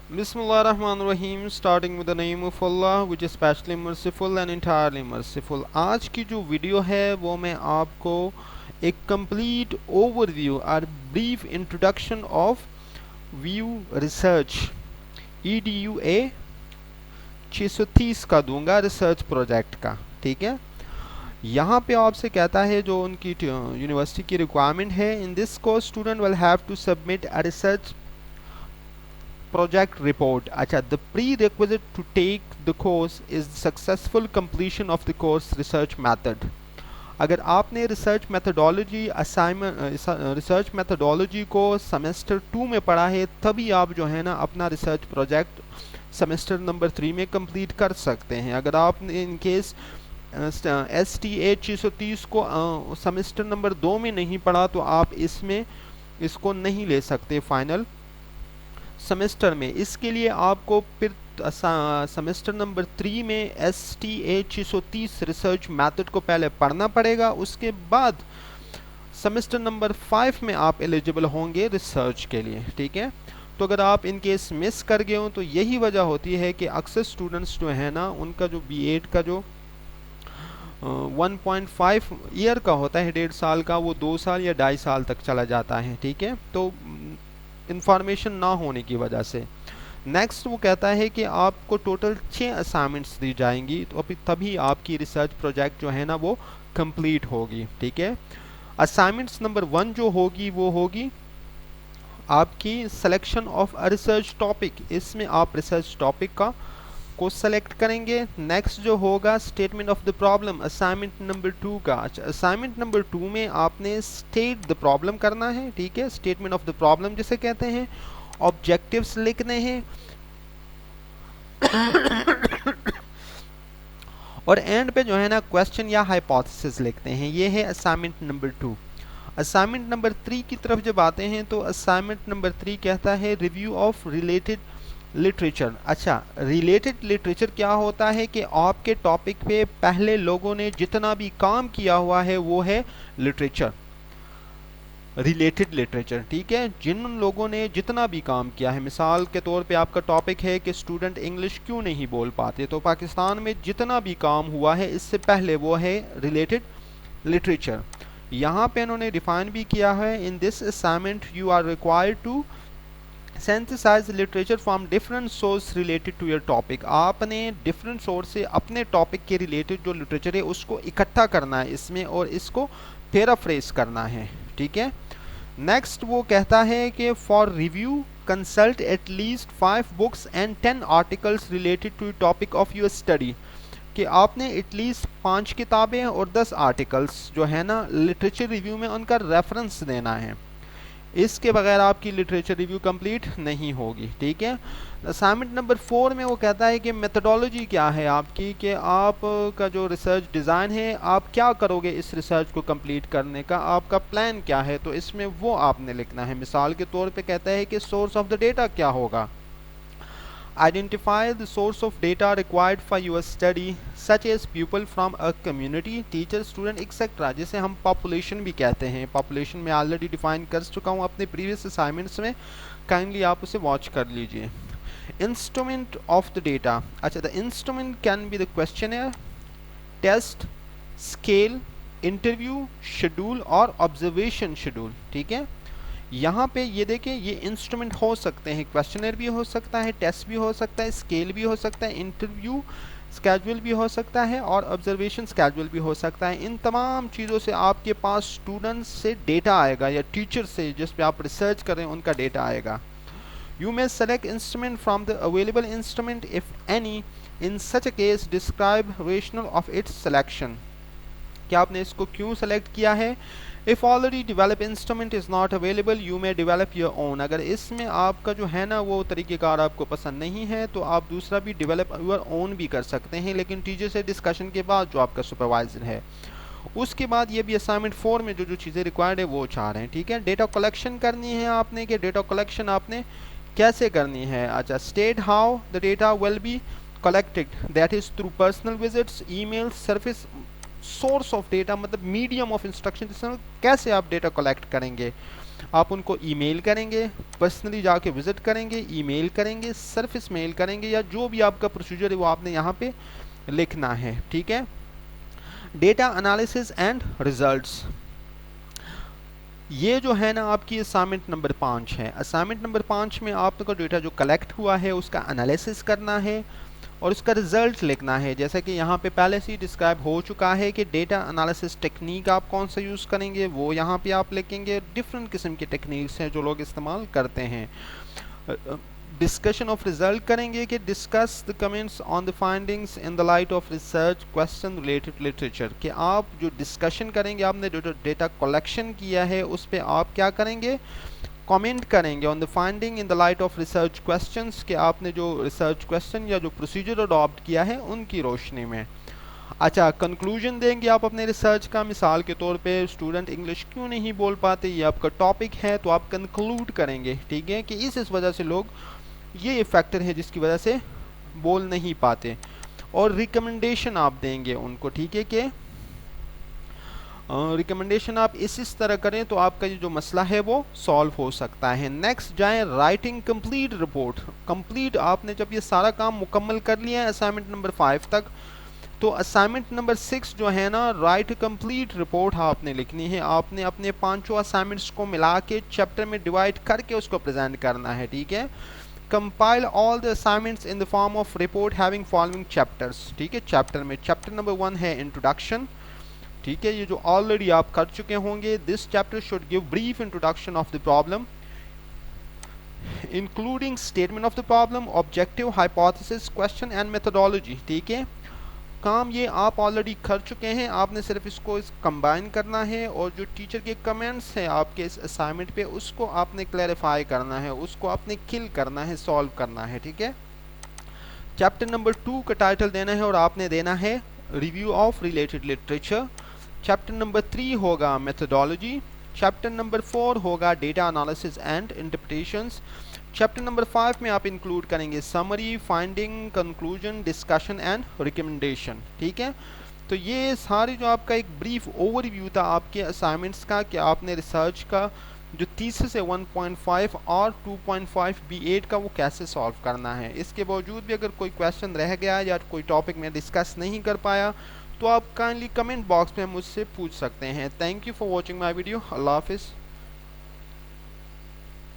बिस्मिल्लाहिर्रहमानिर्रहीम starting with the name of Allah which is specially merciful and entirely merciful. आज की जो video है वो मैं आपको एक कंप्लीट ओवरव्यू और brief introduction of view research EDUA 630 का दूंगा, रिसर्च प्रोजेक्ट का। ठीक है, यहाँ पे आपसे कहता है जो उनकी यूनिवर्सिटी की रिक्वायरमेंट है, in this course student will have to submit a research project report. अच्छा, the prerequisite to take the course is successful completion of the course research method. अगर आपने research methodology assignment research methodology को semester 2 में पढ़ा है, तभी आप जो है ना अपना रिसर्च प्रोजेक्ट सेमेस्टर नंबर 3 में कंप्लीट कर सकते हैं। अगर आपने इन केस STA 630 को सेमेस्टर नंबर 2 में नहीं पढ़ा तो आप इसको नहीं ले सकते फाइनल सेमेस्टर में। इसके लिए आपको फिर सेमेस्टर नंबर 3 में STA 630 रिसर्च मेथड को पहले पढ़ना पड़ेगा, उसके बाद सेमेस्टर नंबर 5 में आप एलिजिबल होंगे रिसर्च के लिए। ठीक है, तो अगर आप इन केस मिस कर गए हो तो यही वजह होती है कि अक्सर स्टूडेंट्स जो है ना उनका जो B.Ed का जो 1.5 ईयर का होता है, 1.5 साल का, वो 2 साल या 2.5 साल तक चला जाता है। ठीक है, तो इंफॉर्मेशन ना होने की वजह से। नेक्स्ट वो कहता है कि आपको टोटल 6 असाइनमेंट्स दी जाएंगी, तो अभी तभी आपकी रिसर्च प्रोजेक्ट जो है ना वो कंप्लीट होगी। ठीक है, असाइनमेंट्स नंबर 1 जो होगी वो होगी आपकी selection of a research topic. इसमें आप रिसर्च टॉपिक को सेलेक्ट करेंगे। नेक्स्ट जो होगा statement of the problem, assignment number 2 का। असाइनमेंट नंबर 2 में आपने स्टेट द प्रॉब्लम करना है। ठीक है, स्टेटमेंट ऑफ द प्रॉब्लम जिसे कहते हैं, ऑब्जेक्टिव्स लिखने हैं और एंड पे जो है ना क्वेश्चन या हाइपोथेसिस लिखते हैं। ये है असाइनमेंट नंबर 2। असाइनमेंट नंबर 3 की तरफ जब आते हैं तो असाइनमेंट नंबर 3 कहता है रिव्यू ऑफ रिलेटेड लिटरेचर। अच्छा, रिलेटेड लिटरेचर क्या होता है कि आपके टॉपिक पे पहले लोगों ने जितना भी काम किया हुआ है वो है लिटरेचर, रिलेटेड लिटरेचर। ठीक है, जिन लोगों ने जितना भी काम किया है, मिसाल के तौर पे आपका टॉपिक है कि स्टूडेंट इंग्लिश क्यों नहीं बोल पाते, तो पाकिस्तान में जितना भी काम हुआ है इससे पहले वो है रिलेटेड लिटरेचर। यहाँ पे इन्होंने डिफाइन भी किया है, in this assignment you are required to synthesize literature from different source related to your topic। आपने डिफरेंट सोर्स से अपने टॉपिक के रिलेटेड जो लिटरेचर है उसको इकट्ठा करना है इसमें और इसको पैराफ्रेज करना है। ठीक है, नेक्स्ट वो कहता है कि for review consult at least 5 books and 10 articles related to topic of your study. कि आपने एटलीस्ट 5 किताबें और 10 आर्टिकल्स जो है ना लिटरेचर रिव्यू में उनका रेफरेंस देना है, इसके बगैर आपकी लिटरेचर रिव्यू कंप्लीट नहीं होगी। ठीक है, असाइनमेंट नंबर 4 में वो कहता है कि मेथडोलॉजी क्या है आपकी, कि आप का जो रिसर्च डिज़ाइन है आप क्या करोगे इस रिसर्च को कंप्लीट करने का, आपका प्लान क्या है, तो इसमें वो आपने लिखना है। मिसाल के तौर पे कहता है कि सोर्स ऑफ द डेटा क्या होगा, identify the source of data required for your study such as people from a community, teacher, student etc, जिसे हम population भी कहते हैं। population में ऑलरेडी डिफाइन कर चुका हूँ अपने प्रीवियस असाइनमेंट्स में, काइंडली आप उसे वॉच कर लीजिए। इंस्ट्रूमेंट ऑफ द डेटा, अच्छा, the instrument can be the questionnaire, test, scale, interview, schedule और ऑब्जर्वेशन शेड्यूल। ठीक है, यहाँ पे ये देखें, ये इंस्ट्रूमेंट हो सकते हैं, क्वेश्चनर भी हो सकता है, टेस्ट भी हो सकता है, स्केल भी हो सकता है, इंटरव्यू स्केड्यूल भी हो सकता है और ऑब्जर्वेशन स्केड्यूल भी हो सकता है। इन तमाम चीज़ों से आपके पास स्टूडेंट्स से डेटा आएगा या टीचर से जिस पे आप रिसर्च कर रहे हैं उनका डेटा आएगा। You may select instrument from the available instrument if any, in such a case describe rational of its selection. क्या आपने इसको क्यों सेलेक्ट किया है। If already develop instrument is not available you may develop your own. अगर इसमें आपका जो है ना वो तरीक़ेकार आपको पसंद नहीं है तो आप दूसरा भी डेवलप योर ओन भी कर सकते हैं, लेकिन टीचर से डिस्कशन के बाद जो आपका सुपरवाइजर है। उसके बाद ये भी असाइनमेंट 4 में जो जो चीज़ें रिक्वायर्ड है वो चाह रहे हैं। ठीक है, डेटा कलेक्शन करनी है आपने, कि डेटा कलेक्शन आपने कैसे करनी है। अच्छा, state how the data will be collected, that is through personal visits, email, service. Source of data मतलब मीडियम ऑफ इंस्ट्रक्शन, कैसे आप डेटा कलेक्ट करेंगे। आप उनको ईमेल करेंगे, पर्सनली जाके विजिट करेंगे, ईमेल करेंगे, सरफेस मेल करेंगे, या जो भी आपका प्रोसीजर है वो आपने यहाँ पे लिखना है, ठीक है। डेटा एनालिसिस एंड रिजल्ट्स, ये जो है ना आपकी असाइनमेंट नंबर 5 है। असाइनमेंट नंबर 5 में आपका डेटा जो कलेक्ट हुआ है उसका एनालिसिस करना है और उसका रिजल्ट लिखना है। जैसा कि यहाँ पे पहले से ही डिस्क्राइब हो चुका है कि डेटा एनालिसिस टेक्निक आप कौन सा यूज़ करेंगे वो यहाँ पे आप लिखेंगे। डिफरेंट किस्म की टेक्निक्स हैं जो लोग इस्तेमाल करते हैं। डिस्कशन ऑफ रिजल्ट करेंगे कि discuss the comments on the findings in the light of research question related literature, कि आप जो डिस्कशन करेंगे, आपने जो डेटा कलेक्शन किया है उस पर आप क्या करेंगे, कमेंट करेंगे on the finding in the light of research questions, कि आपने जो रिसर्च क्वेश्चन या जो प्रोसीजर अडॉप्ट किया है उनकी रोशनी में। अच्छा, कंक्लूजन देंगे आप अपने रिसर्च का। मिसाल के तौर पे स्टूडेंट इंग्लिश क्यों नहीं बोल पाते, ये आपका टॉपिक है, तो आप कंक्लूड करेंगे, ठीक है, कि इस वजह से लोग, ये फैक्टर है जिसकी वजह से बोल नहीं पाते। और रिकमेंडेशन आप देंगे उनको, ठीक है, कि रिकमेंडेशन आप इस तरह करें तो आपका ये जो मसला है वो सॉल्व हो सकता है। नेक्स्ट जाएं राइटिंग कंप्लीट रिपोर्ट। कंप्लीट आपने जब ये सारा काम मुकम्मल कर लिया है असाइनमेंट नंबर 5 तक, तो असाइनमेंट नंबर 6 जो है ना, राइट कंप्लीट रिपोर्ट आपने लिखनी है। आपने अपने पांचों असाइनमेंट्स को मिला के चैप्टर में डिवाइड करके उसको प्रेजेंट करना है, ठीक है। Compile all the assignments in the form of report having following chapters, ठीक है। चैप्टर में चैप्टर नंबर 1 है इंट्रोडक्शन, ठीक है, ये जो ऑलरेडी आप कर चुके होंगे। This chapter should give brief introduction of the problem including statement of the problem, objective, hypothesis, question and methodology, ठीक है। काम ये आप ऑलरेडी कर चुके हैं, आपने सिर्फ इसको कंबाइन करना है और जो टीचर के कमेंट्स हैं आपके इस असाइनमेंट पे उसको आपने क्लैरिफाई करना है, उसको आपने किल करना है, सॉल्व करना है, ठीक है। चैप्टर नंबर 2 का टाइटल देना है और आपने देना है review of related literature. Chapter number 3 होगा मेथोडोलॉजी। चैप्टर नंबर 4 होगा data analysis and interpretations. Chapter number 5 में आप इंक्लूड करेंगे summary, finding, conclusion, discussion and recommendation, ठीक है। तो ये सारी जो आपका एक ब्रीफ ओवरव्यू था आपके असाइनमेंट्स का, कि आपने रिसर्च का जो तीसरे से 1.5 और 2.5 B8 का वो कैसे सॉल्व करना है। इसके बावजूद भी अगर कोई क्वेश्चन रह गया या कोई टॉपिक में डिस्कस नहीं कर पाया तो आप काइंडली कमेंट बॉक्स में मुझसे पूछ सकते हैं। Thank you for watching my video. अल्लाह हाफिज़।